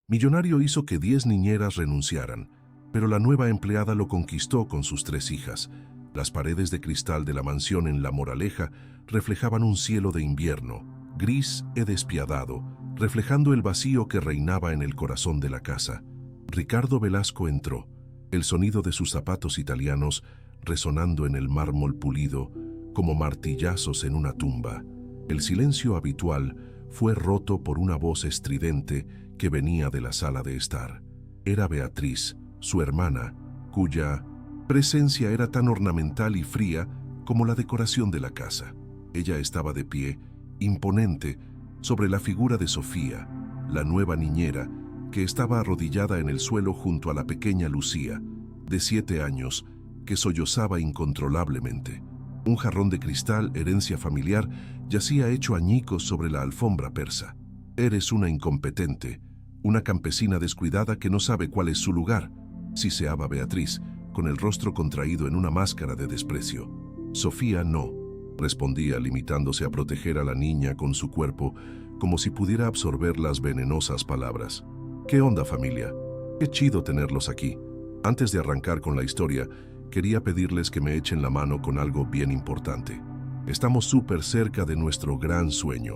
Millonario hizo que 10 niñeras renunciaran, pero la nueva empleada lo conquistó con sus 3 hijas. Las paredes de cristal de la mansión en La Moraleja reflejaban un cielo de invierno, gris y despiadado, reflejando el vacío que reinaba en el corazón de la casa. Ricardo Velasco entró, el sonido de sus zapatos italianos resonando en el mármol pulido como martillazos en una tumba. El silencio habitual fue roto por una voz estridente que venía de la sala de estar. Era Beatriz, su hermana, cuya presencia era tan ornamental y fría como la decoración de la casa. Ella estaba de pie, imponente, sobre la figura de Sofía, la nueva niñera, que estaba arrodillada en el suelo junto a la pequeña Lucía, de 7 años, que sollozaba incontrolablemente. Un jarrón de cristal, herencia familiar, yacía hecho añicos sobre la alfombra persa. Eres una incompetente, una campesina descuidada que no sabe cuál es su lugar, siseaba Beatriz, con el rostro contraído en una máscara de desprecio. Sofía no, respondía, limitándose a proteger a la niña con su cuerpo, como si pudiera absorber las venenosas palabras. ¿Qué onda, familia? Qué chido tenerlos aquí. Antes de arrancar con la historia, quería pedirles que me echen la mano con algo bien importante. Estamos súper cerca de nuestro gran sueño,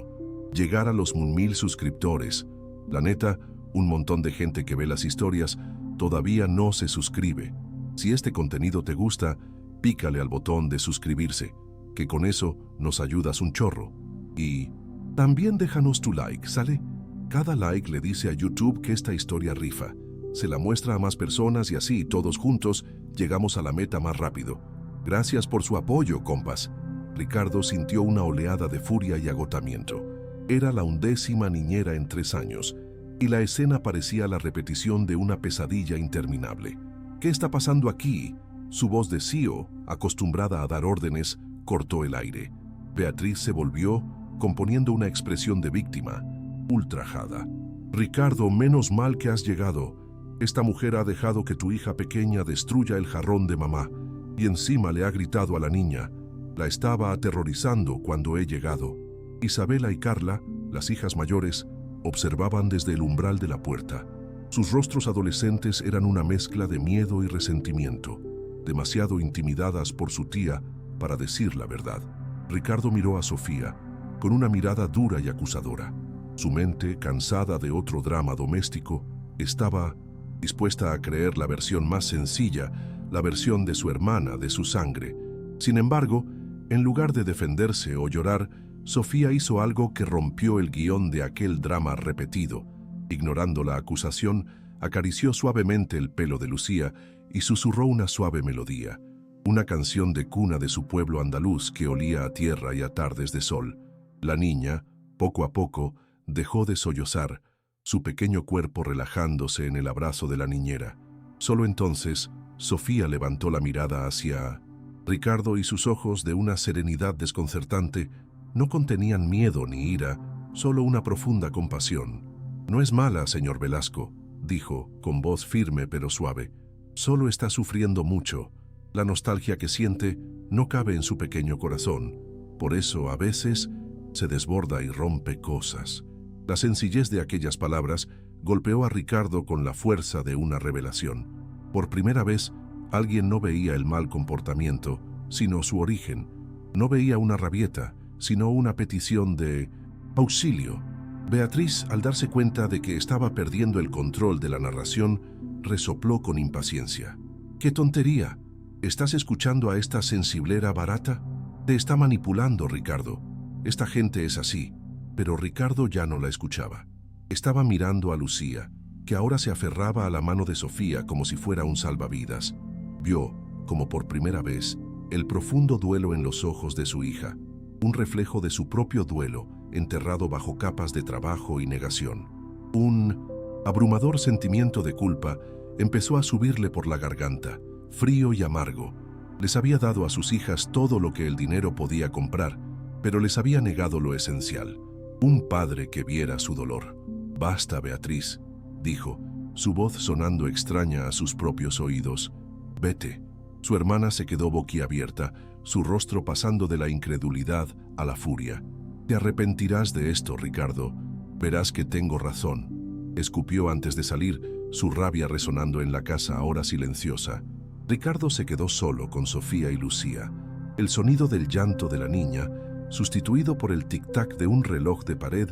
llegar a los 1000 suscriptores. La neta, un montón de gente que ve las historias todavía no se suscribe. Si este contenido te gusta, pícale al botón de suscribirse, que con eso nos ayudas un chorro. Y también déjanos tu like, ¿sale? Cada like le dice a YouTube que esta historia rifa. Se la muestra a más personas y así, todos juntos, llegamos a la meta más rápido. Gracias por su apoyo, compas. Ricardo sintió una oleada de furia y agotamiento. Era la 11ª niñera en 3 años, y la escena parecía la repetición de una pesadilla interminable. ¿Qué está pasando aquí? Su voz de CEO, acostumbrada a dar órdenes, cortó el aire. Beatriz se volvió, componiendo una expresión de víctima, ultrajada. Ricardo, menos mal que has llegado. Esta mujer ha dejado que tu hija pequeña destruya el jarrón de mamá, y encima le ha gritado a la niña. La estaba aterrorizando cuando he llegado. Isabela y Carla, las hijas mayores, observaban desde el umbral de la puerta. Sus rostros adolescentes eran una mezcla de miedo y resentimiento, demasiado intimidadas por su tía para decir la verdad. Ricardo miró a Sofía, con una mirada dura y acusadora. Su mente, cansada de otro drama doméstico, estaba dispuesta a creer la versión más sencilla, la versión de su hermana, de su sangre. Sin embargo, en lugar de defenderse o llorar, Sofía hizo algo que rompió el guión de aquel drama repetido. Ignorando la acusación, acarició suavemente el pelo de Lucía y susurró una suave melodía, una canción de cuna de su pueblo andaluz que olía a tierra y a tardes de sol. La niña, poco a poco, dejó de sollozar, su pequeño cuerpo relajándose en el abrazo de la niñera. Solo entonces, Sofía levantó la mirada hacia Ricardo y sus ojos, de una serenidad desconcertante, no contenían miedo ni ira, solo una profunda compasión. No es mala, señor Velasco, dijo, con voz firme pero suave. Solo está sufriendo mucho. La nostalgia que siente no cabe en su pequeño corazón. Por eso, a veces, se desborda y rompe cosas. La sencillez de aquellas palabras golpeó a Ricardo con la fuerza de una revelación. Por primera vez, alguien no veía el mal comportamiento, sino su origen. No veía una rabieta, sino una petición de auxilio. Beatriz, al darse cuenta de que estaba perdiendo el control de la narración, resopló con impaciencia. ¡Qué tontería! ¿Estás escuchando a esta sensiblera barata? Te está manipulando, Ricardo. Esta gente es así. Pero Ricardo ya no la escuchaba. Estaba mirando a Lucía, que ahora se aferraba a la mano de Sofía como si fuera un salvavidas. Vio, como por primera vez, el profundo duelo en los ojos de su hija, un reflejo de su propio duelo enterrado bajo capas de trabajo y negación. Un abrumador sentimiento de culpa empezó a subirle por la garganta, frío y amargo. Les había dado a sus hijas todo lo que el dinero podía comprar, pero les había negado lo esencial. Un padre que viera su dolor. Basta, Beatriz, dijo, su voz sonando extraña a sus propios oídos. Vete. Su hermana se quedó boquiabierta, su rostro pasando de la incredulidad a la furia. Te arrepentirás de esto, Ricardo. Verás que tengo razón. escupió antes de salir, su rabia resonando en la casa ahora silenciosa. Ricardo se quedó solo con Sofía y Lucía. El sonido del llanto de la niña, sustituido por el tic-tac de un reloj de pared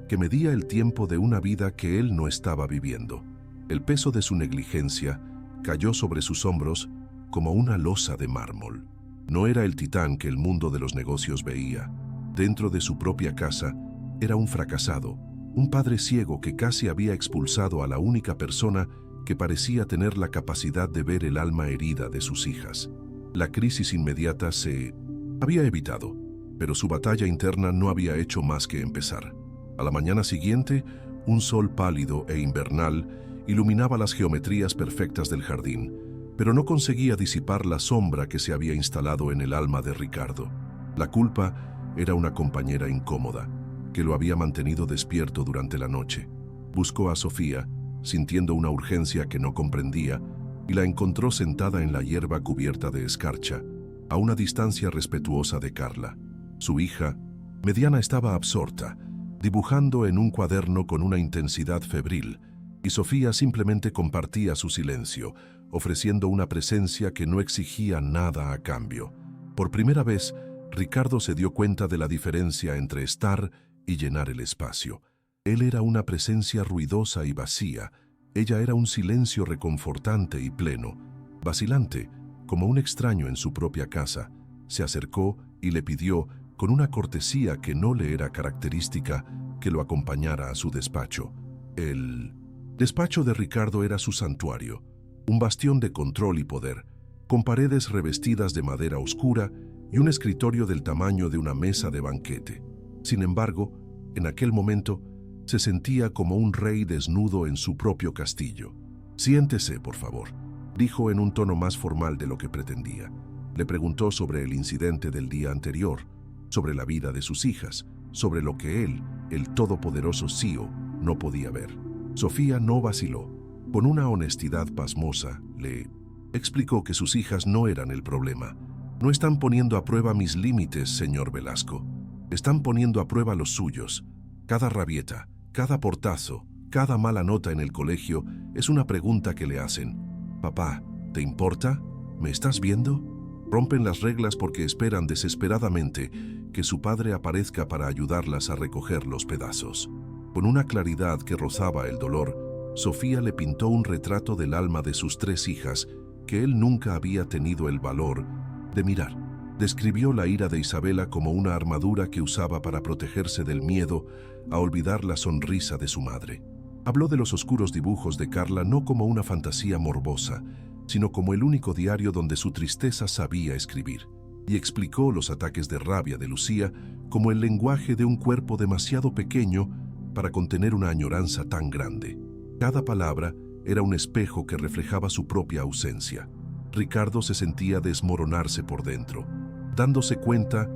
que medía el tiempo de una vida que él no estaba viviendo. El peso de su negligencia cayó sobre sus hombros como una losa de mármol. No era el titán que el mundo de los negocios veía. Dentro de su propia casa, era un fracasado, un padre ciego que casi había expulsado a la única persona que parecía tener la capacidad de ver el alma herida de sus hijas. La crisis inmediata se había evitado, pero su batalla interna no había hecho más que empezar. A la mañana siguiente, un sol pálido e invernal iluminaba las geometrías perfectas del jardín, pero no conseguía disipar la sombra que se había instalado en el alma de Ricardo. La culpa era una compañera incómoda, que lo había mantenido despierto durante la noche. Buscó a Sofía, sintiendo una urgencia que no comprendía, y la encontró sentada en la hierba cubierta de escarcha, a una distancia respetuosa de Carla. Su hija, mediana, estaba absorta, dibujando en un cuaderno con una intensidad febril, y Sofía simplemente compartía su silencio, ofreciendo una presencia que no exigía nada a cambio. Por primera vez, Ricardo se dio cuenta de la diferencia entre estar y llenar el espacio. Él era una presencia ruidosa y vacía, ella era un silencio reconfortante y pleno, vacilante, como un extraño en su propia casa. Se acercó y le pidió, con una cortesía que no le era característica, que lo acompañara a su despacho. El despacho de Ricardo era su santuario, un bastión de control y poder, con paredes revestidas de madera oscura y un escritorio del tamaño de una mesa de banquete. Sin embargo, en aquel momento, se sentía como un rey desnudo en su propio castillo. «Siéntese, por favor», dijo en un tono más formal de lo que pretendía. Le preguntó sobre el incidente del día anterior, sobre la vida de sus hijas, sobre lo que él, el todopoderoso CEO, no podía ver. Sofía no vaciló. Con una honestidad pasmosa, le explicó que sus hijas no eran el problema. «No están poniendo a prueba mis límites, señor Velasco. Están poniendo a prueba los suyos. Cada rabieta, cada portazo, cada mala nota en el colegio es una pregunta que le hacen. Papá, ¿te importa? ¿Me estás viendo?» Rompen las reglas porque esperan desesperadamente que su padre aparezca para ayudarlas a recoger los pedazos. Con una claridad que rozaba el dolor, Sofía le pintó un retrato del alma de sus 3 hijas que él nunca había tenido el valor de mirar. Describió la ira de Isabela como una armadura que usaba para protegerse del miedo a olvidar la sonrisa de su madre. Habló de los oscuros dibujos de Carla no como una fantasía morbosa, sino como el único diario donde su tristeza sabía escribir, y explicó los ataques de rabia de Lucía como el lenguaje de un cuerpo demasiado pequeño para contener una añoranza tan grande. Cada palabra era un espejo que reflejaba su propia ausencia. Ricardo se sentía desmoronarse por dentro, dándose cuenta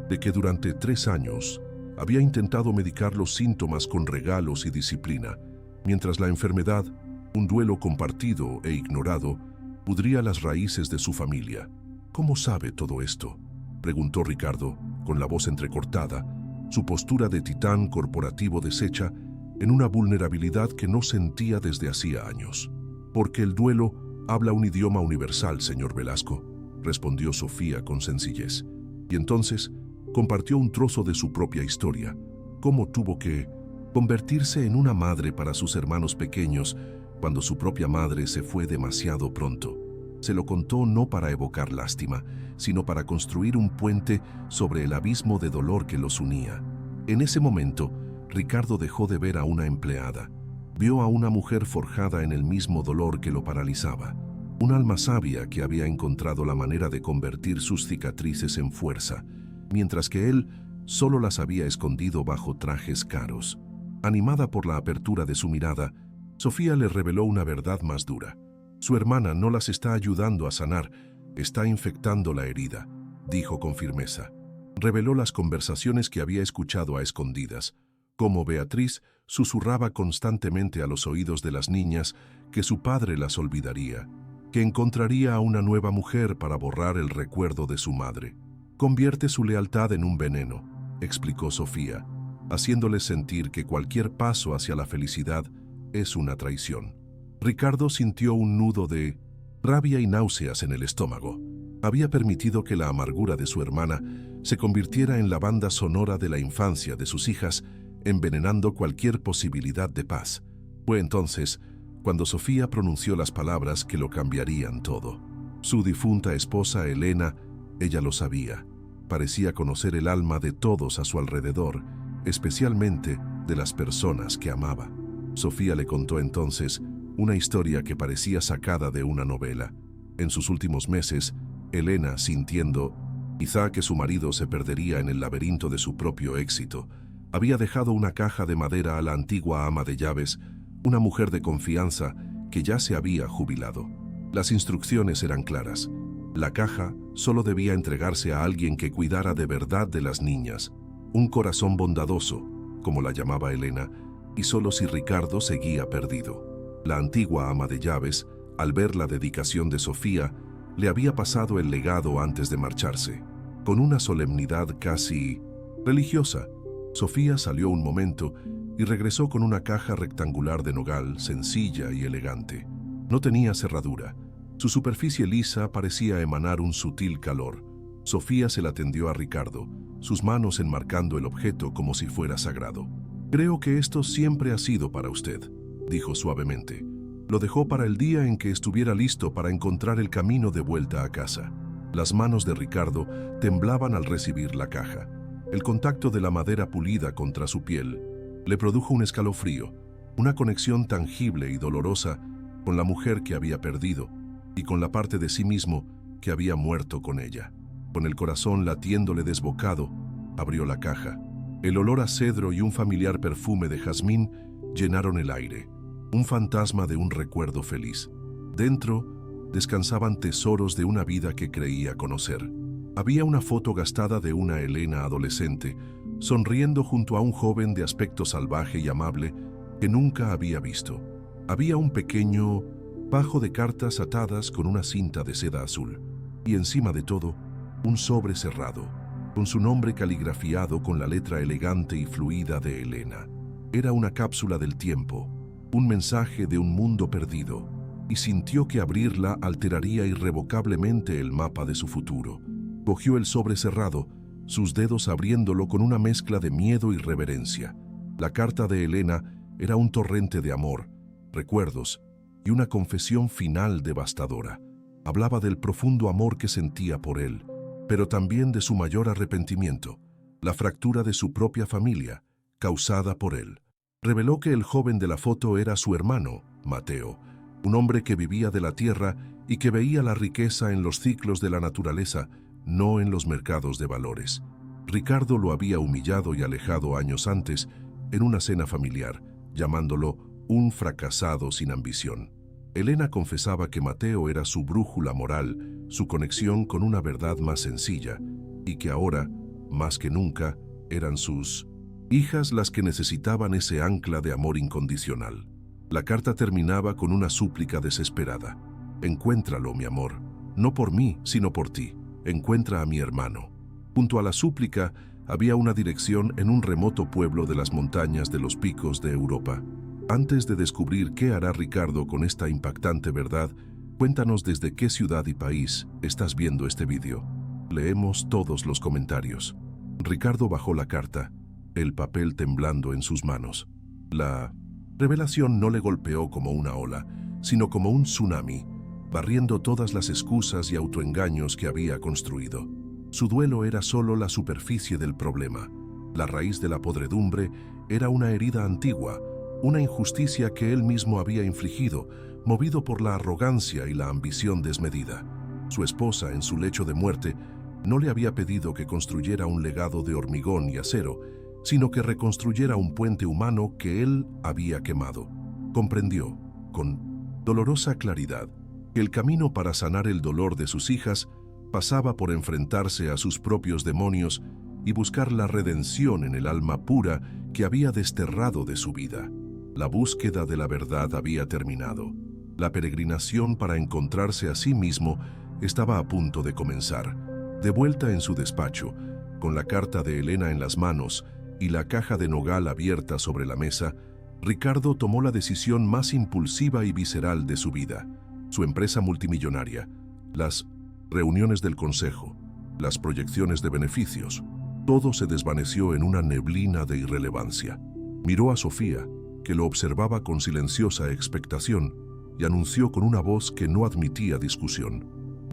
de que durante 3 años había intentado medicar los síntomas con regalos y disciplina, mientras la enfermedad, un duelo compartido e ignorado, pudría las raíces de su familia. «¿Cómo sabe todo esto?», preguntó Ricardo, con la voz entrecortada, su postura de titán corporativo deshecha en una vulnerabilidad que no sentía desde hacía años. «Porque el duelo habla un idioma universal, señor Velasco», respondió Sofía con sencillez. Y entonces compartió un trozo de su propia historia, cómo tuvo que convertirse en una madre para sus hermanos pequeños cuando su propia madre se fue demasiado pronto. Se lo contó no para evocar lástima, sino para construir un puente sobre el abismo de dolor que los unía. En ese momento, Ricardo dejó de ver a una empleada. Vio a una mujer forjada en el mismo dolor que lo paralizaba. Un alma sabia que había encontrado la manera de convertir sus cicatrices en fuerza, mientras que él solo las había escondido bajo trajes caros. Animada por la apertura de su mirada, Sofía le reveló una verdad más dura. Su hermana no las está ayudando a sanar, está infectando la herida, dijo con firmeza. Reveló las conversaciones que había escuchado a escondidas, cómo Beatriz susurraba constantemente a los oídos de las niñas que su padre las olvidaría, que encontraría a una nueva mujer para borrar el recuerdo de su madre. «Convierte su lealtad en un veneno», explicó Sofía, haciéndoles sentir que cualquier paso hacia la felicidad es una traición. Ricardo sintió un nudo de rabia y náuseas en el estómago. Había permitido que la amargura de su hermana se convirtiera en la banda sonora de la infancia de sus hijas, envenenando cualquier posibilidad de paz. Fue entonces cuando Sofía pronunció las palabras que lo cambiarían todo. Su difunta esposa, Elena, ella lo sabía. Parecía conocer el alma de todos a su alrededor, especialmente de las personas que amaba. Sofía le contó entonces una historia que parecía sacada de una novela. En sus últimos meses, Elena, sintiendo quizá que su marido se perdería en el laberinto de su propio éxito, había dejado una caja de madera a la antigua ama de llaves, una mujer de confianza que ya se había jubilado. Las instrucciones eran claras. La caja solo debía entregarse a alguien que cuidara de verdad de las niñas, un corazón bondadoso, como la llamaba Elena, y solo si Ricardo seguía perdido. La antigua ama de llaves, al ver la dedicación de Sofía, le había pasado el legado antes de marcharse. Con una solemnidad casi religiosa, Sofía salió un momento y regresó con una caja rectangular de nogal, sencilla y elegante. No tenía cerradura. Su superficie lisa parecía emanar un sutil calor. Sofía se la tendió a Ricardo, sus manos enmarcando el objeto como si fuera sagrado. «Creo que esto siempre ha sido para usted», dijo suavemente. Lo dejó para el día en que estuviera listo para encontrar el camino de vuelta a casa. Las manos de Ricardo temblaban al recibir la caja. El contacto de la madera pulida contra su piel le produjo un escalofrío, una conexión tangible y dolorosa con la mujer que había perdido y con la parte de sí mismo que había muerto con ella. Con el corazón latiéndole desbocado, abrió la caja. El olor a cedro y un familiar perfume de jazmín llenaron el aire, un fantasma de un recuerdo feliz. Dentro descansaban tesoros de una vida que creía conocer. Había una foto gastada de una Elena adolescente, sonriendo junto a un joven de aspecto salvaje y amable que nunca había visto. Había un pequeño fajo de cartas atadas con una cinta de seda azul, y encima de todo, un sobre cerrado, con su nombre caligrafiado con la letra elegante y fluida de Elena. Era una cápsula del tiempo, un mensaje de un mundo perdido, y sintió que abrirla alteraría irrevocablemente el mapa de su futuro. Cogió el sobre cerrado, sus dedos abriéndolo con una mezcla de miedo y reverencia. La carta de Elena era un torrente de amor, recuerdos y una confesión final devastadora. Hablaba del profundo amor que sentía por él, pero también de su mayor arrepentimiento, la fractura de su propia familia, causada por él. Reveló que el joven de la foto era su hermano, Mateo, un hombre que vivía de la tierra y que veía la riqueza en los ciclos de la naturaleza, no en los mercados de valores. Ricardo lo había humillado y alejado años antes en una cena familiar, llamándolo un fracasado sin ambición. Elena confesaba que Mateo era su brújula moral, su conexión con una verdad más sencilla, y que ahora, más que nunca, eran sus hijas las que necesitaban ese ancla de amor incondicional. La carta terminaba con una súplica desesperada. «Encuéntralo, mi amor, no por mí, sino por ti. Encuentra a mi hermano». Junto a la súplica había una dirección en un remoto pueblo de las montañas de los picos de Europa. Antes de descubrir qué hará Ricardo con esta impactante verdad, cuéntanos desde qué ciudad y país estás viendo este vídeo. Leemos todos los comentarios. Ricardo bajó la carta, el papel temblando en sus manos. La revelación no le golpeó como una ola, sino como un tsunami, barriendo todas las excusas y autoengaños que había construido. Su duelo era solo la superficie del problema. La raíz de la podredumbre era una herida antigua, una injusticia que él mismo había infligido, movido por la arrogancia y la ambición desmedida. Su esposa, en su lecho de muerte, no le había pedido que construyera un legado de hormigón y acero, sino que reconstruyera un puente humano que él había quemado. Comprendió, con dolorosa claridad, que el camino para sanar el dolor de sus hijas pasaba por enfrentarse a sus propios demonios y buscar la redención en el alma pura que había desterrado de su vida. La búsqueda de la verdad había terminado. La peregrinación para encontrarse a sí mismo estaba a punto de comenzar. De vuelta en su despacho, con la carta de Elena en las manos y la caja de nogal abierta sobre la mesa, Ricardo tomó la decisión más impulsiva y visceral de su vida. Su empresa multimillonaria, las reuniones del consejo, las proyecciones de beneficios, todo se desvaneció en una neblina de irrelevancia. Miró a Sofía, que lo observaba con silenciosa expectación, y anunció con una voz que no admitía discusión: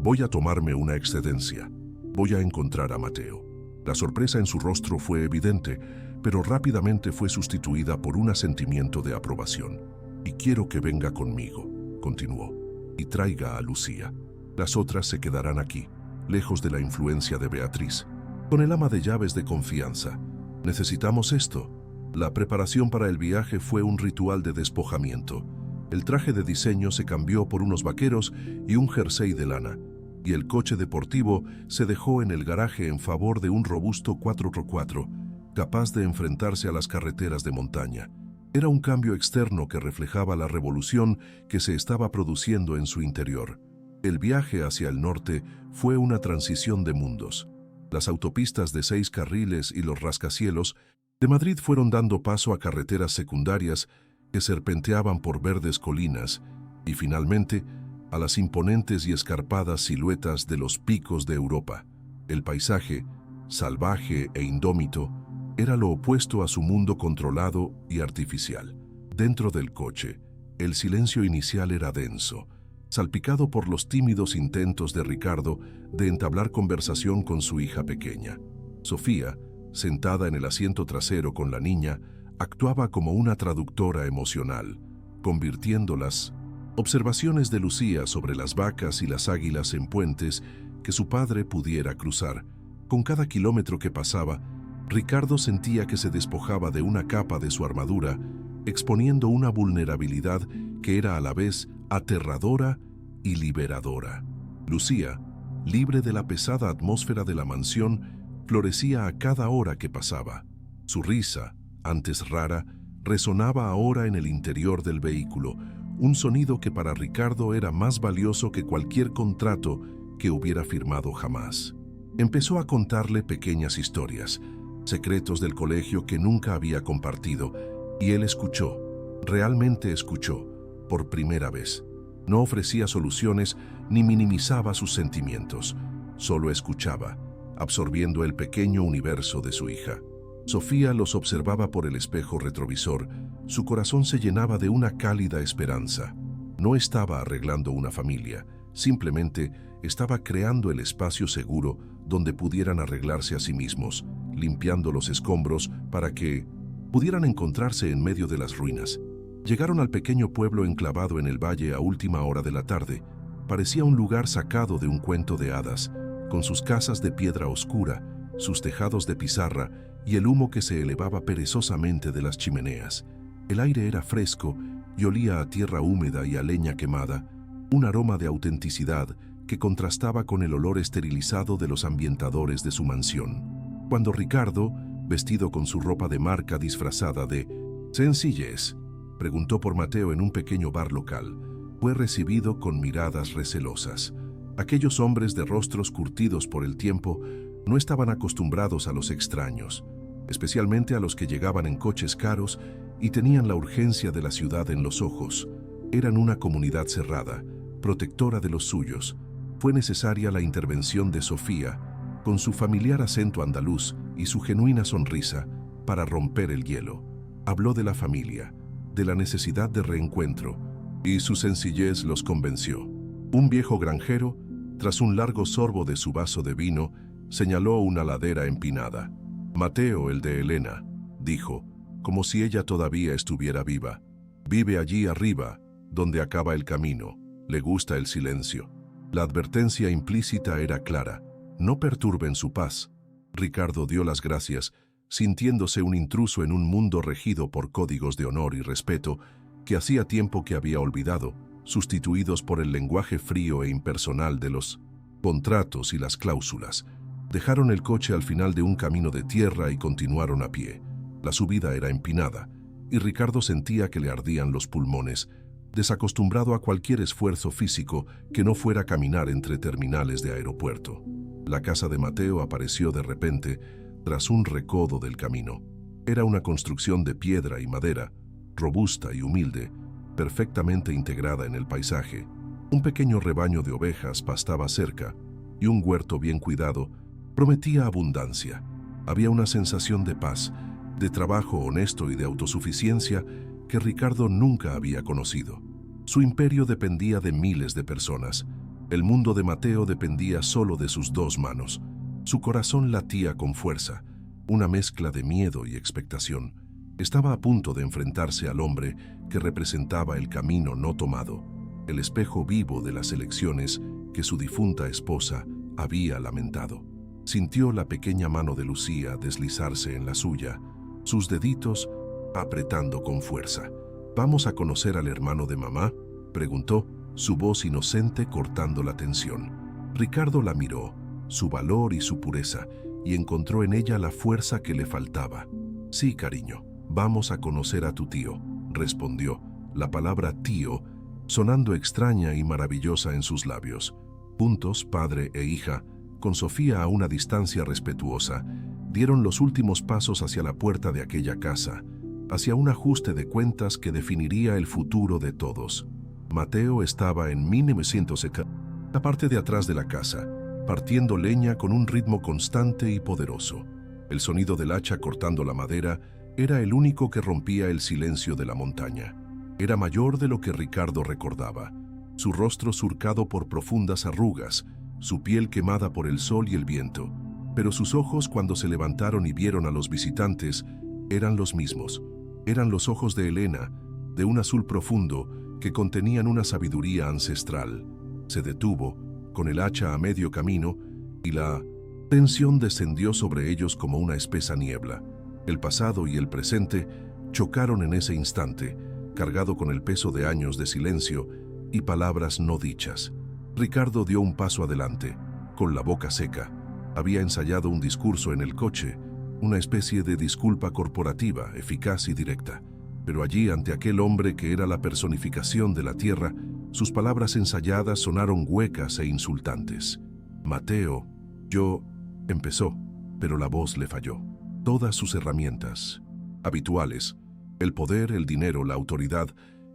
«Voy a tomarme una excedencia. Voy a encontrar a Mateo». La sorpresa en su rostro fue evidente, pero rápidamente fue sustituida por un sentimiento de aprobación. «Y quiero que venga conmigo», continuó, «y traiga a Lucía. Las otras se quedarán aquí, lejos de la influencia de Beatriz, con el ama de llaves de confianza. Necesitamos esto». La preparación para el viaje fue un ritual de despojamiento. El traje de diseño se cambió por unos vaqueros y un jersey de lana, y el coche deportivo se dejó en el garaje en favor de un robusto 4x4, capaz de enfrentarse a las carreteras de montaña. Era un cambio externo que reflejaba la revolución que se estaba produciendo en su interior. El viaje hacia el norte fue una transición de mundos. Las autopistas de 6 carriles y los rascacielos de Madrid fueron dando paso a carreteras secundarias que serpenteaban por verdes colinas y, finalmente, a las imponentes y escarpadas siluetas de los picos de Europa. El paisaje, salvaje e indómito, era lo opuesto a su mundo controlado y artificial. Dentro del coche, el silencio inicial era denso, salpicado por los tímidos intentos de Ricardo de entablar conversación con su hija pequeña. Sofía, sentada en el asiento trasero con la niña, actuaba como una traductora emocional, convirtiendo las observaciones de Lucía sobre las vacas y las águilas en puentes que su padre pudiera cruzar. Con cada kilómetro que pasaba, Ricardo sentía que se despojaba de una capa de su armadura, exponiendo una vulnerabilidad que era a la vez aterradora y liberadora. Lucía, libre de la pesada atmósfera de la mansión, florecía a cada hora que pasaba. Su risa, antes rara, resonaba ahora en el interior del vehículo, un sonido que para Ricardo era más valioso que cualquier contrato que hubiera firmado jamás. Empezó a contarle pequeñas historias, secretos del colegio que nunca había compartido, y él escuchó, realmente escuchó, por primera vez. No ofrecía soluciones ni minimizaba sus sentimientos, solo escuchaba, absorbiendo el pequeño universo de su hija. Sofía los observaba por el espejo retrovisor. Su corazón se llenaba de una cálida esperanza. No estaba arreglando una familia, simplemente estaba creando el espacio seguro donde pudieran arreglarse a sí mismos, limpiando los escombros para que pudieran encontrarse en medio de las ruinas. Llegaron al pequeño pueblo enclavado en el valle a última hora de la tarde. Parecía un lugar sacado de un cuento de hadas, con sus casas de piedra oscura, sus tejados de pizarra y el humo que se elevaba perezosamente de las chimeneas. El aire era fresco y olía a tierra húmeda y a leña quemada, un aroma de autenticidad que contrastaba con el olor esterilizado de los ambientadores de su mansión. Cuando Ricardo, vestido con su ropa de marca disfrazada de sencillez, preguntó por Mateo en un pequeño bar local, fue recibido con miradas recelosas. Aquellos hombres de rostros curtidos por el tiempo no estaban acostumbrados a los extraños, especialmente a los que llegaban en coches caros y tenían la urgencia de la ciudad en los ojos. Eran una comunidad cerrada, protectora de los suyos. Fue necesaria la intervención de Sofía, con su familiar acento andaluz y su genuina sonrisa, para romper el hielo. Habló de la familia, de la necesidad de reencuentro, y su sencillez los convenció. Un viejo granjero, tras un largo sorbo de su vaso de vino, señaló una ladera empinada. «Mateo, el de Elena», dijo, como si ella todavía estuviera viva. «Vive allí arriba, donde acaba el camino. Le gusta el silencio». La advertencia implícita era clara: no perturben su paz. Ricardo dio las gracias, sintiéndose un intruso en un mundo regido por códigos de honor y respeto que hacía tiempo que había olvidado, sustituidos por el lenguaje frío e impersonal de los contratos y las cláusulas. Dejaron el coche al final de un camino de tierra y continuaron a pie. La subida era empinada, y Ricardo sentía que le ardían los pulmones, desacostumbrado a cualquier esfuerzo físico que no fuera caminar entre terminales de aeropuerto. La casa de Mateo apareció de repente tras un recodo del camino. Era una construcción de piedra y madera, robusta y humilde, perfectamente integrada en el paisaje. Un pequeño rebaño de ovejas pastaba cerca y un huerto bien cuidado prometía abundancia. Había una sensación de paz, de trabajo honesto y de autosuficiencia que Ricardo nunca había conocido. Su imperio dependía de miles de personas. El mundo de Mateo dependía solo de sus dos manos. Su corazón latía con fuerza, una mezcla de miedo y expectación. Estaba a punto de enfrentarse al hombre que representaba el camino no tomado, el espejo vivo de las elecciones que su difunta esposa había lamentado. Sintió la pequeña mano de Lucía deslizarse en la suya, sus deditos apretando con fuerza. «¿Vamos a conocer al hermano de mamá?», preguntó, su voz inocente cortando la tensión. Ricardo la miró, su valor y su pureza, y encontró en ella la fuerza que le faltaba. «Sí, cariño, vamos a conocer a tu tío», respondió, la palabra tío sonando extraña y maravillosa en sus labios. Juntos, padre e hija, con Sofía a una distancia respetuosa, dieron los últimos pasos hacia la puerta de aquella casa, hacia un ajuste de cuentas que definiría el futuro de todos. Mateo estaba en 1970, la parte de atrás de la casa, partiendo leña con un ritmo constante y poderoso. El sonido del hacha cortando la madera era el único que rompía el silencio de la montaña. Era mayor de lo que Ricardo recordaba, su rostro surcado por profundas arrugas, su piel quemada por el sol y el viento, pero sus ojos, cuando se levantaron y vieron a los visitantes, eran los mismos. Eran los ojos de Elena, de un azul profundo, que contenían una sabiduría ancestral. Se detuvo, con el hacha a medio camino, y la tensión descendió sobre ellos como una espesa niebla. El pasado y el presente chocaron en ese instante, cargado con el peso de años de silencio y palabras no dichas. Ricardo dio un paso adelante, con la boca seca. Había ensayado un discurso en el coche, una especie de disculpa corporativa, eficaz y directa. Pero allí, ante aquel hombre que era la personificación de la tierra, sus palabras ensayadas sonaron huecas e insultantes. «Mateo, yo…», empezó, pero la voz le falló. Todas sus herramientas habituales, el poder, el dinero, la autoridad,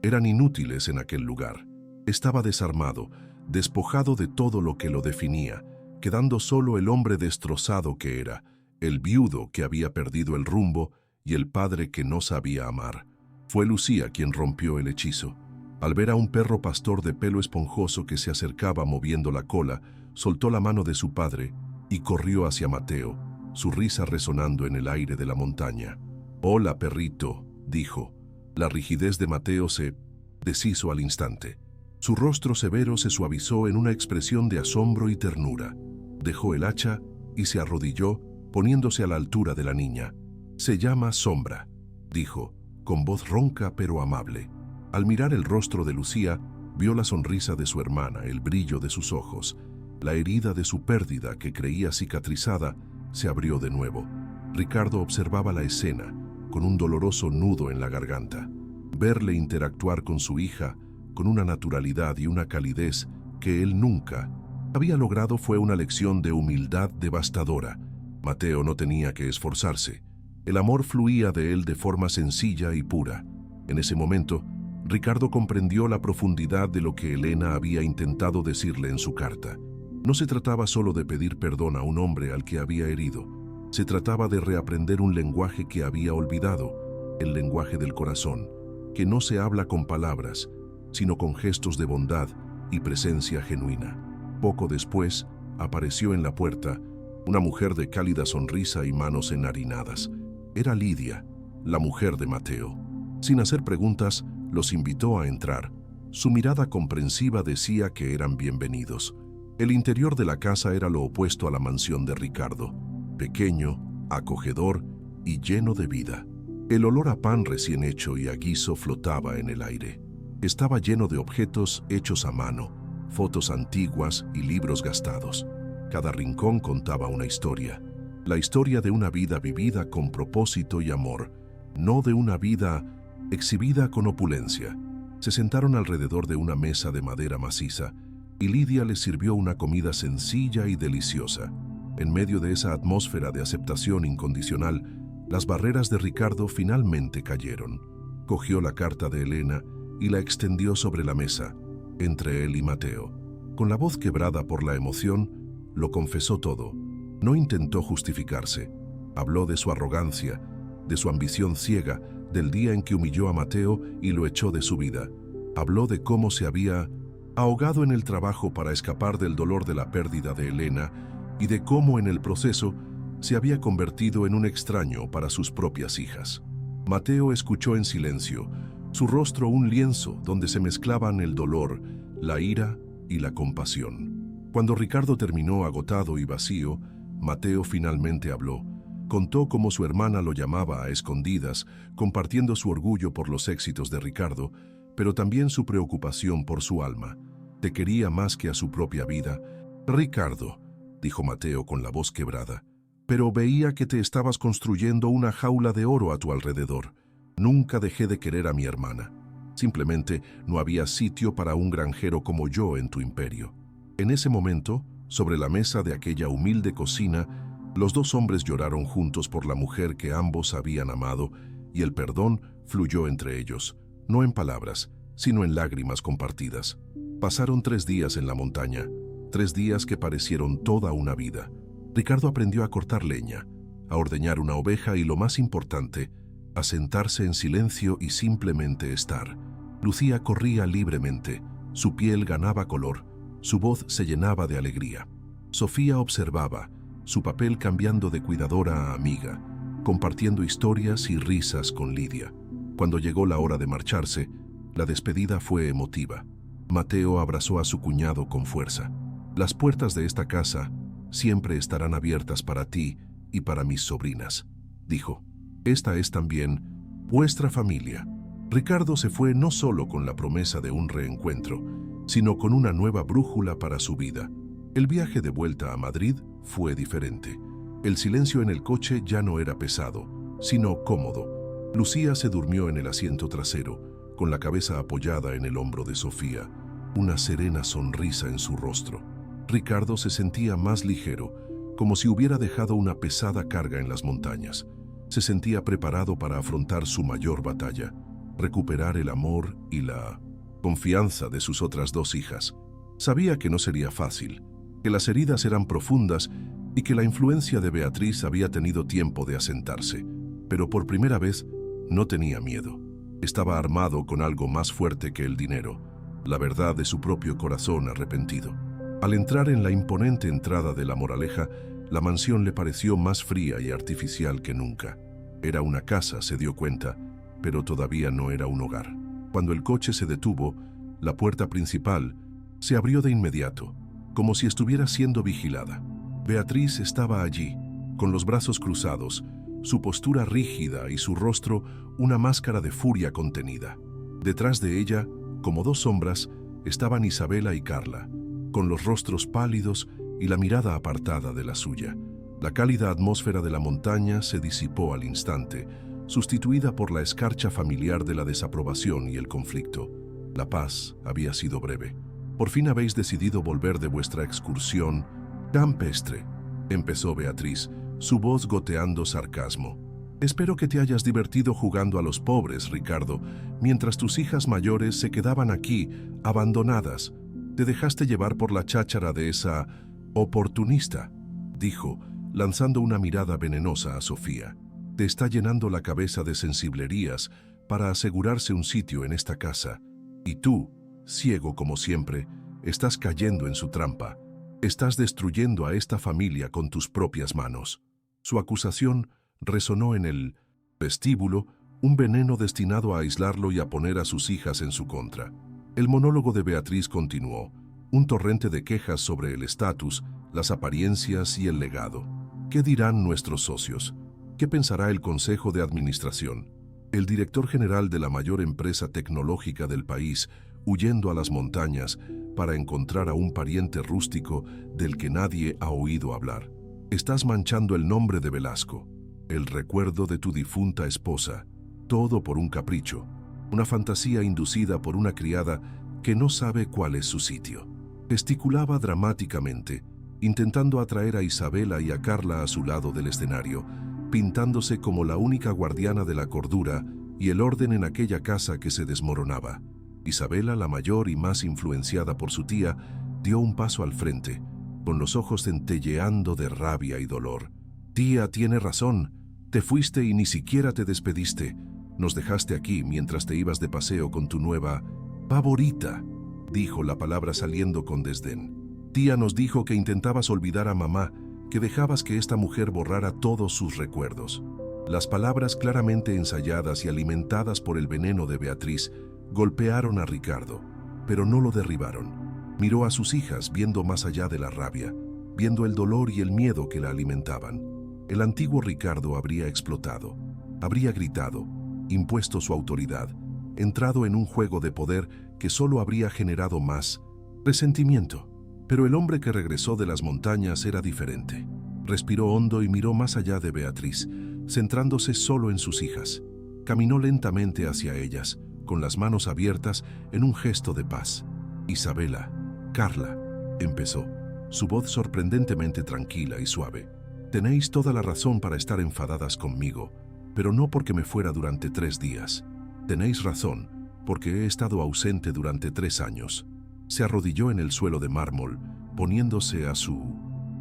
eran inútiles en aquel lugar. Estaba desarmado, despojado de todo lo que lo definía, quedando solo el hombre destrozado que era, el viudo que había perdido el rumbo y el padre que no sabía amar. Fue Lucía quien rompió el hechizo. Al ver a un perro pastor de pelo esponjoso que se acercaba moviendo la cola, soltó la mano de su padre y corrió hacia Mateo, su risa resonando en el aire de la montaña. «Hola, perrito», dijo. La rigidez de Mateo se deshizo al instante. Su rostro severo se suavizó en una expresión de asombro y ternura. Dejó el hacha y se arrodilló, poniéndose a la altura de la niña. «Se llama Sombra», dijo, con voz ronca pero amable. Al mirar el rostro de Lucía, vio la sonrisa de su hermana, el brillo de sus ojos. La herida de su pérdida, que creía cicatrizada, se abrió de nuevo. Ricardo observaba la escena, con un doloroso nudo en la garganta. Verle interactuar con su hija, con una naturalidad y una calidez que él nunca había logrado, fue una lección de humildad devastadora. Mateo no tenía que esforzarse. El amor fluía de él de forma sencilla y pura. En ese momento, Ricardo comprendió la profundidad de lo que Elena había intentado decirle en su carta. No se trataba solo de pedir perdón a un hombre al que había herido. Se trataba de reaprender un lenguaje que había olvidado, el lenguaje del corazón, que no se habla con palabras, sino con gestos de bondad y presencia genuina. Poco después, apareció en la puerta una mujer de cálida sonrisa y manos enharinadas. Era Lidia, la mujer de Mateo. Sin hacer preguntas, los invitó a entrar. Su mirada comprensiva decía que eran bienvenidos. El interior de la casa era lo opuesto a la mansión de Ricardo, pequeño, acogedor y lleno de vida. El olor a pan recién hecho y a guiso flotaba en el aire. Estaba lleno de objetos hechos a mano, fotos antiguas y libros gastados. Cada rincón contaba una historia. La historia de una vida vivida con propósito y amor, no de una vida exhibida con opulencia. Se sentaron alrededor de una mesa de madera maciza y Lidia les sirvió una comida sencilla y deliciosa. En medio de esa atmósfera de aceptación incondicional, las barreras de Ricardo finalmente cayeron. Cogió la carta de Elena y la extendió sobre la mesa, entre él y Mateo. Con la voz quebrada por la emoción, lo confesó todo. No intentó justificarse. Habló de su arrogancia, de su ambición ciega, del día en que humilló a Mateo y lo echó de su vida. Habló de cómo se había ahogado en el trabajo para escapar del dolor de la pérdida de Elena y de cómo en el proceso se había convertido en un extraño para sus propias hijas. Mateo escuchó en silencio, su rostro un lienzo donde se mezclaban el dolor, la ira y la compasión. Cuando Ricardo terminó agotado y vacío, Mateo finalmente habló. Contó cómo su hermana lo llamaba a escondidas, compartiendo su orgullo por los éxitos de Ricardo, pero también su preocupación por su alma. Te quería más que a su propia vida. Ricardo, dijo Mateo con la voz quebrada, pero veía que te estabas construyendo una jaula de oro a tu alrededor. Nunca dejé de querer a mi hermana. Simplemente no había sitio para un granjero como yo en tu imperio. En ese momento, sobre la mesa de aquella humilde cocina, los dos hombres lloraron juntos por la mujer que ambos habían amado, y el perdón fluyó entre ellos, no en palabras, sino en lágrimas compartidas. Pasaron 3 días en la montaña, 3 días que parecieron toda una vida. Ricardo aprendió a cortar leña, a ordeñar una oveja y, lo más importante, a sentarse en silencio y simplemente estar. Lucía corría libremente, su piel ganaba color, su voz se llenaba de alegría. Sofía observaba, su papel cambiando de cuidadora a amiga, compartiendo historias y risas con Lidia. Cuando llegó la hora de marcharse, la despedida fue emotiva. Mateo abrazó a su cuñado con fuerza. Las puertas de esta casa siempre estarán abiertas para ti y para mis sobrinas, dijo. Esta es también vuestra familia. Ricardo se fue no solo con la promesa de un reencuentro, sino con una nueva brújula para su vida. El viaje de vuelta a Madrid fue diferente. El silencio en el coche ya no era pesado, sino cómodo. Lucía se durmió en el asiento trasero, con la cabeza apoyada en el hombro de Sofía, una serena sonrisa en su rostro. Ricardo se sentía más ligero, como si hubiera dejado una pesada carga en las montañas. Se sentía preparado para afrontar su mayor batalla, recuperar el amor y la confianza de sus otras 2 hijas. Sabía que no sería fácil, que las heridas eran profundas y que la influencia de Beatriz había tenido tiempo de asentarse, pero por primera vez no tenía miedo. Estaba armado con algo más fuerte que el dinero, la verdad de su propio corazón arrepentido. Al entrar en la imponente entrada de La Moraleja, la mansión le pareció más fría y artificial que nunca. Era una casa, se dio cuenta, pero todavía no era un hogar. Cuando el coche se detuvo, la puerta principal se abrió de inmediato, como si estuviera siendo vigilada. Beatriz estaba allí, con los brazos cruzados, su postura rígida y su rostro una máscara de furia contenida. Detrás de ella, como 2 sombras, estaban Isabela y Carla, con los rostros pálidos y la mirada apartada de la suya. La cálida atmósfera de la montaña se disipó al instante, sustituida por la escarcha familiar de la desaprobación y el conflicto. La paz había sido breve. «Por fin habéis decidido volver de vuestra excursión campestre», empezó Beatriz, su voz goteando sarcasmo. «Espero que te hayas divertido jugando a los pobres, Ricardo, mientras tus hijas mayores se quedaban aquí, abandonadas. Te dejaste llevar por la cháchara de esa oportunista», dijo, lanzando una mirada venenosa a Sofía. «Te está llenando la cabeza de sensiblerías para asegurarse un sitio en esta casa. Y tú, ciego como siempre, estás cayendo en su trampa. Estás destruyendo a esta familia con tus propias manos». Su acusación resonó en el vestíbulo, un veneno destinado a aislarlo y a poner a sus hijas en su contra. El monólogo de Beatriz continuó, un torrente de quejas sobre el estatus, las apariencias y el legado. ¿Qué dirán nuestros socios? ¿Qué pensará el Consejo de Administración? El director general de la mayor empresa tecnológica del país, huyendo a las montañas para encontrar a un pariente rústico del que nadie ha oído hablar. Estás manchando el nombre de Velasco, el recuerdo de tu difunta esposa, todo por un capricho, una fantasía inducida por una criada que no sabe cuál es su sitio. Gesticulaba dramáticamente, intentando atraer a Isabela y a Carla a su lado del escenario, pintándose como la única guardiana de la cordura y el orden en aquella casa que se desmoronaba. Isabela, la mayor y más influenciada por su tía, dio un paso al frente, con los ojos centelleando de rabia y dolor. «Tía, tiene razón. Te fuiste y ni siquiera te despediste. Nos dejaste aquí mientras te ibas de paseo con tu nueva favorita», dijo la palabra saliendo con desdén. «Tía nos dijo que intentabas olvidar a mamá, que dejabas que esta mujer borrara todos sus recuerdos». Las palabras claramente ensayadas y alimentadas por el veneno de Beatriz golpearon a Ricardo, pero no lo derribaron. Miró a sus hijas viendo más allá de la rabia, viendo el dolor y el miedo que la alimentaban. El antiguo Ricardo habría explotado, habría gritado, impuesto su autoridad, entrado en un juego de poder que solo habría generado más resentimiento. Pero el hombre que regresó de las montañas era diferente. Respiró hondo y miró más allá de Beatriz, centrándose solo en sus hijas. Caminó lentamente hacia ellas, con las manos abiertas en un gesto de paz. «Isabela, Carla», empezó, su voz sorprendentemente tranquila y suave. «Tenéis toda la razón para estar enfadadas conmigo, pero no porque me fuera durante 3 días. Tenéis razón, porque he estado ausente durante 3 años». Se arrodilló en el suelo de mármol, poniéndose a su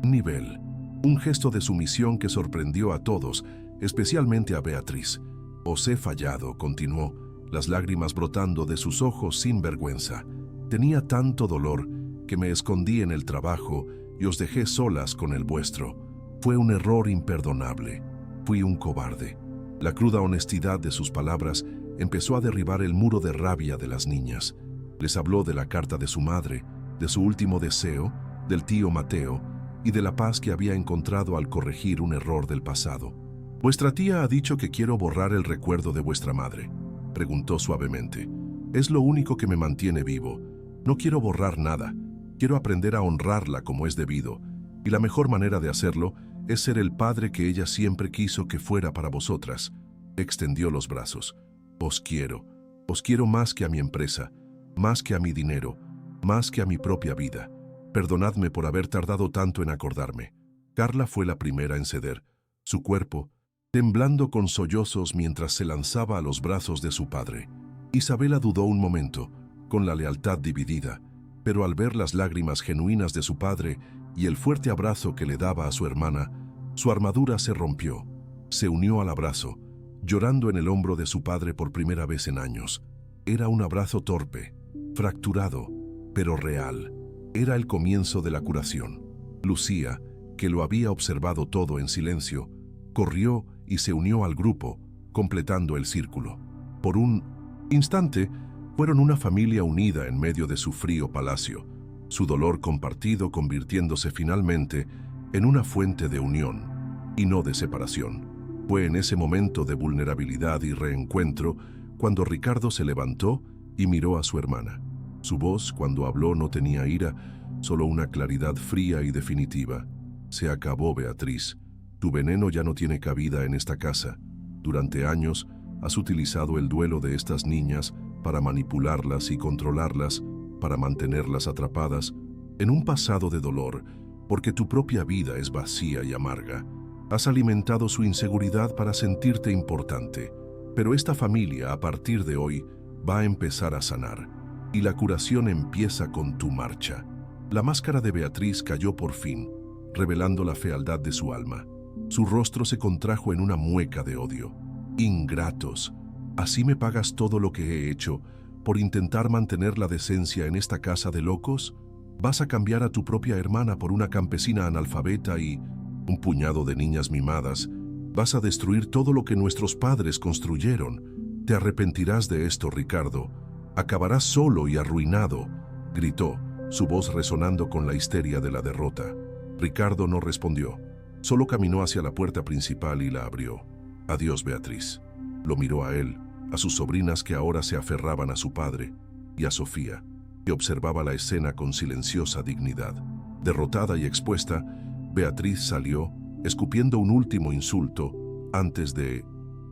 nivel. Un gesto de sumisión que sorprendió a todos, especialmente a Beatriz. «Os he fallado», continuó, las lágrimas brotando de sus ojos sin vergüenza. «Tenía tanto dolor que me escondí en el trabajo y os dejé solas con el vuestro. Fue un error imperdonable. Fui un cobarde». La cruda honestidad de sus palabras empezó a derribar el muro de rabia de las niñas. Les habló de la carta de su madre, de su último deseo, del tío Mateo y de la paz que había encontrado al corregir un error del pasado. «¿Vuestra tía ha dicho que quiero borrar el recuerdo de vuestra madre?», preguntó suavemente. «Es lo único que me mantiene vivo. No quiero borrar nada. Quiero aprender a honrarla como es debido. Y la mejor manera de hacerlo es ser el padre que ella siempre quiso que fuera para vosotras». Extendió los brazos. Os quiero más que a mi empresa, más que a mi dinero, más que a mi propia vida. Perdonadme por haber tardado tanto en acordarme». Carla fue la primera en ceder, su cuerpo temblando con sollozos mientras se lanzaba a los brazos de su padre. Isabela dudó un momento, con la lealtad dividida, pero al ver las lágrimas genuinas de su padre y el fuerte abrazo que le daba a su hermana, su armadura se rompió. Se unió al abrazo, llorando en el hombro de su padre por primera vez en años. Era un abrazo torpe, fracturado, pero real. Era el comienzo de la curación. Lucía, que lo había observado todo en silencio, corrió y se unió al grupo, completando el círculo. Por un instante, fueron una familia unida en medio de su frío palacio, su dolor compartido convirtiéndose finalmente en una fuente de unión, y no de separación. Fue en ese momento de vulnerabilidad y reencuentro cuando Ricardo se levantó y miró a su hermana. Su voz, cuando habló, no tenía ira, solo una claridad fría y definitiva. «Se acabó, Beatriz. Tu veneno ya no tiene cabida en esta casa. Durante años has utilizado el duelo de estas niñas para manipularlas y controlarlas, para mantenerlas atrapadas en un pasado de dolor, porque tu propia vida es vacía y amarga. Has alimentado su inseguridad para sentirte importante. Pero esta familia, a partir de hoy, va a empezar a sanar. Y la curación empieza con tu marcha». La máscara de Beatriz cayó por fin, revelando la fealdad de su alma. Su rostro se contrajo en una mueca de odio. «Ingratos, ¿así me pagas todo lo que he hecho por intentar mantener la decencia en esta casa de locos? ¿Vas a cambiar a tu propia hermana por una campesina analfabeta y un puñado de niñas mimadas? ¿Vas a destruir todo lo que nuestros padres construyeron? Te arrepentirás de esto, Ricardo. Acabarás solo y arruinado», gritó, su voz resonando con la histeria de la derrota. Ricardo no respondió. Solo caminó hacia la puerta principal y la abrió. «Adiós, Beatriz». Lo miró a él, a sus sobrinas que ahora se aferraban a su padre, y a Sofía, que observaba la escena con silenciosa dignidad. Derrotada y expuesta, Beatriz salió, escupiendo un último insulto, antes de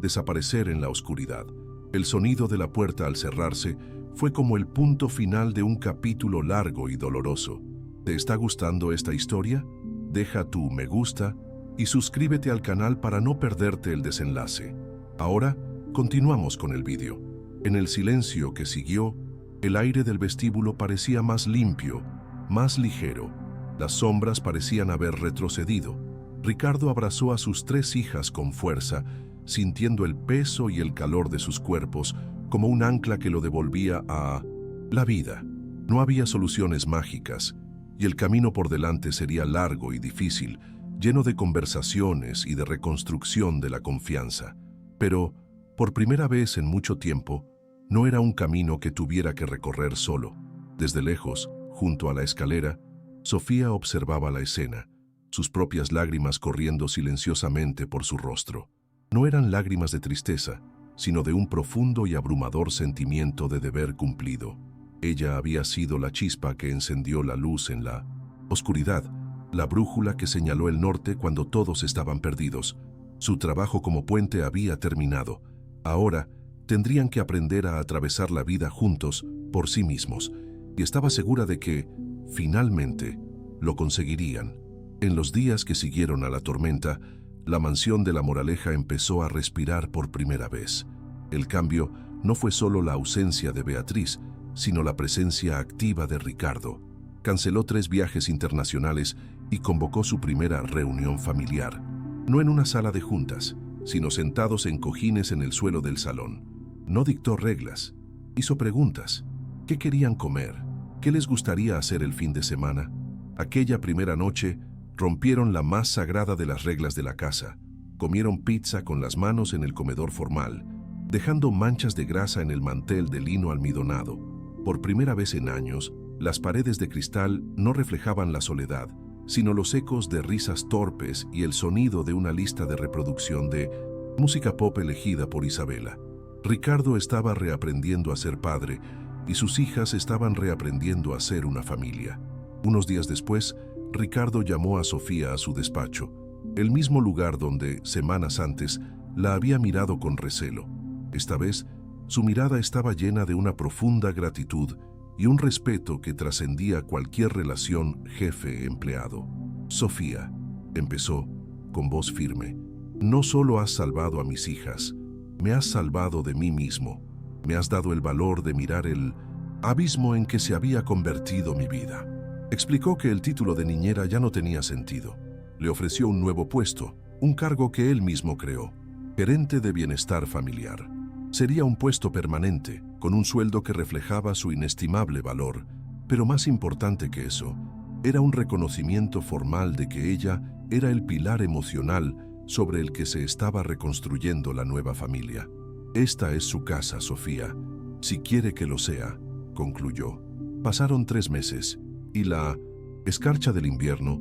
desaparecer en la oscuridad. El sonido de la puerta al cerrarse fue como el punto final de un capítulo largo y doloroso. ¿Te está gustando esta historia? Deja tu me gusta y suscríbete al canal para no perderte el desenlace. Ahora, Continuamos con el vídeo. En el silencio que siguió, el aire del vestíbulo parecía más limpio, más ligero. Las sombras parecían haber retrocedido. Ricardo abrazó a sus 3 hijas con fuerza, sintiendo el peso y el calor de sus cuerpos como un ancla que lo devolvía a la vida. No había soluciones mágicas, y el camino por delante sería largo y difícil, lleno de conversaciones y de reconstrucción de la confianza. Pero, por primera vez en mucho tiempo, no era un camino que tuviera que recorrer solo. Desde lejos, junto a la escalera, Sofía observaba la escena, sus propias lágrimas corriendo silenciosamente por su rostro. No eran lágrimas de tristeza, sino de un profundo y abrumador sentimiento de deber cumplido. Ella había sido la chispa que encendió la luz en la oscuridad, la brújula que señaló el norte cuando todos estaban perdidos. Su trabajo como puente había terminado. Ahora tendrían que aprender a atravesar la vida juntos, por sí mismos, y estaba segura de que, finalmente, lo conseguirían. En los días que siguieron a la tormenta, la mansión de La Moraleja empezó a respirar por primera vez. El cambio no fue solo la ausencia de Beatriz, sino la presencia activa de Ricardo. Canceló 3 viajes internacionales y convocó su primera reunión familiar. No en una sala de juntas, sino sentados en cojines en el suelo del salón. No dictó reglas, hizo preguntas. ¿Qué querían comer? ¿Qué les gustaría hacer el fin de semana? Aquella primera noche, rompieron la más sagrada de las reglas de la casa. Comieron pizza con las manos en el comedor formal, dejando manchas de grasa en el mantel de lino almidonado. Por primera vez en años, las paredes de cristal no reflejaban la soledad, sino los ecos de risas torpes y el sonido de una lista de reproducción de música pop elegida por Isabela. Ricardo estaba reaprendiendo a ser padre y sus hijas estaban reaprendiendo a ser una familia. Unos días después, Ricardo llamó a Sofía a su despacho, el mismo lugar donde, semanas antes, la había mirado con recelo. Esta vez, su mirada estaba llena de una profunda gratitud y un respeto que trascendía cualquier relación jefe-empleado. Sofía, empezó, con voz firme, no solo has salvado a mis hijas, me has salvado de mí mismo. Me has dado el valor de mirar el abismo en que se había convertido mi vida. Explicó que el título de niñera ya no tenía sentido. Le ofreció un nuevo puesto, un cargo que él mismo creó, gerente de bienestar familiar. Sería un puesto permanente, con un sueldo que reflejaba su inestimable valor, pero más importante que eso, era un reconocimiento formal de que ella era el pilar emocional sobre el que se estaba reconstruyendo la nueva familia. Esta es su casa, Sofía, si quiere que lo sea, concluyó. Pasaron 3 meses, y la escarcha del invierno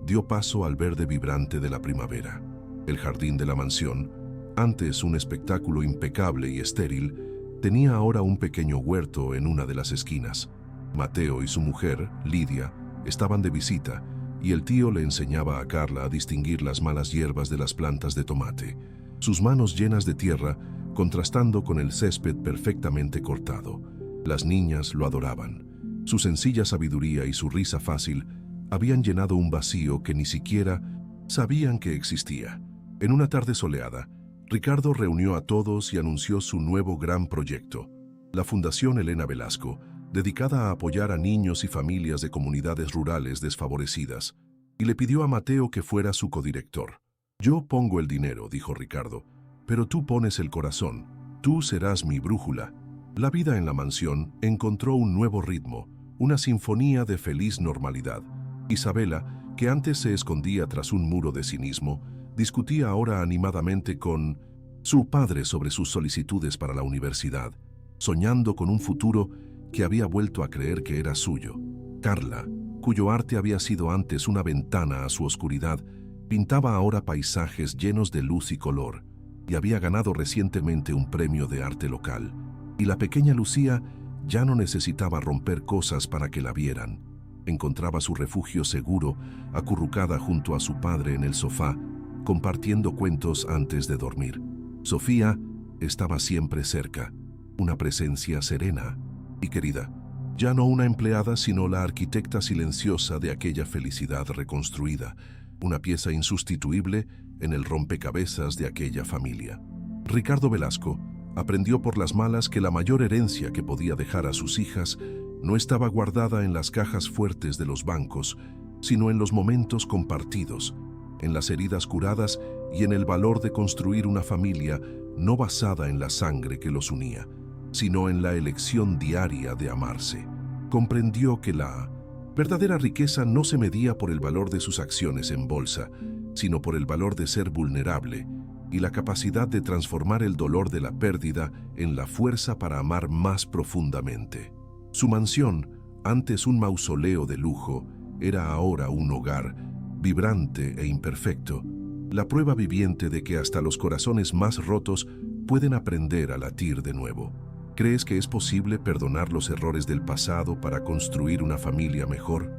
dio paso al verde vibrante de la primavera. El jardín de la mansión, antes un espectáculo impecable y estéril, tenía ahora un pequeño huerto en una de las esquinas. Mateo y su mujer, Lidia, estaban de visita, y el tío le enseñaba a Carla a distinguir las malas hierbas de las plantas de tomate, sus manos llenas de tierra, contrastando con el césped perfectamente cortado. Las niñas lo adoraban. Su sencilla sabiduría y su risa fácil habían llenado un vacío que ni siquiera sabían que existía. En una tarde soleada, Ricardo reunió a todos y anunció su nuevo gran proyecto, la Fundación Elena Velasco, dedicada a apoyar a niños y familias de comunidades rurales desfavorecidas, y le pidió a Mateo que fuera su codirector. «Yo pongo el dinero», dijo Ricardo, «pero tú pones el corazón, tú serás mi brújula». La vida en la mansión encontró un nuevo ritmo, una sinfonía de feliz normalidad. Isabela, que antes se escondía tras un muro de cinismo, discutía ahora animadamente con su padre sobre sus solicitudes para la universidad, soñando con un futuro que había vuelto a creer que era suyo. Carla, cuyo arte había sido antes una ventana a su oscuridad, pintaba ahora paisajes llenos de luz y color, y había ganado recientemente un premio de arte local. Y la pequeña Lucía ya no necesitaba romper cosas para que la vieran. Encontraba su refugio seguro, acurrucada junto a su padre en el sofá, compartiendo cuentos antes de dormir. Sofía estaba siempre cerca, una presencia serena y querida. Ya no una empleada, sino la arquitecta silenciosa de aquella felicidad reconstruida, una pieza insustituible en el rompecabezas de aquella familia. Ricardo Velasco, Aprendió por las malas que la mayor herencia que podía dejar a sus hijas no estaba guardada en las cajas fuertes de los bancos, sino en los momentos compartidos, en las heridas curadas y en el valor de construir una familia no basada en la sangre que los unía, sino en la elección diaria de amarse. Comprendió que la verdadera riqueza no se medía por el valor de sus acciones en bolsa, sino por el valor de ser vulnerable y la capacidad de transformar el dolor de la pérdida en la fuerza para amar más profundamente. Su mansión, antes un mausoleo de lujo, era ahora un hogar, vibrante e imperfecto, la prueba viviente de que hasta los corazones más rotos pueden aprender a latir de nuevo. ¿Crees que es posible perdonar los errores del pasado para construir una familia mejor?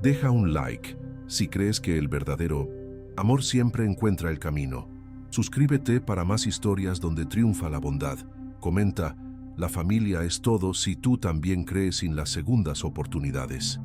Deja un like si crees que el verdadero amor siempre encuentra el camino. Suscríbete para más historias donde triunfa la bondad. Comenta, la familia es todo si tú también crees en las segundas oportunidades.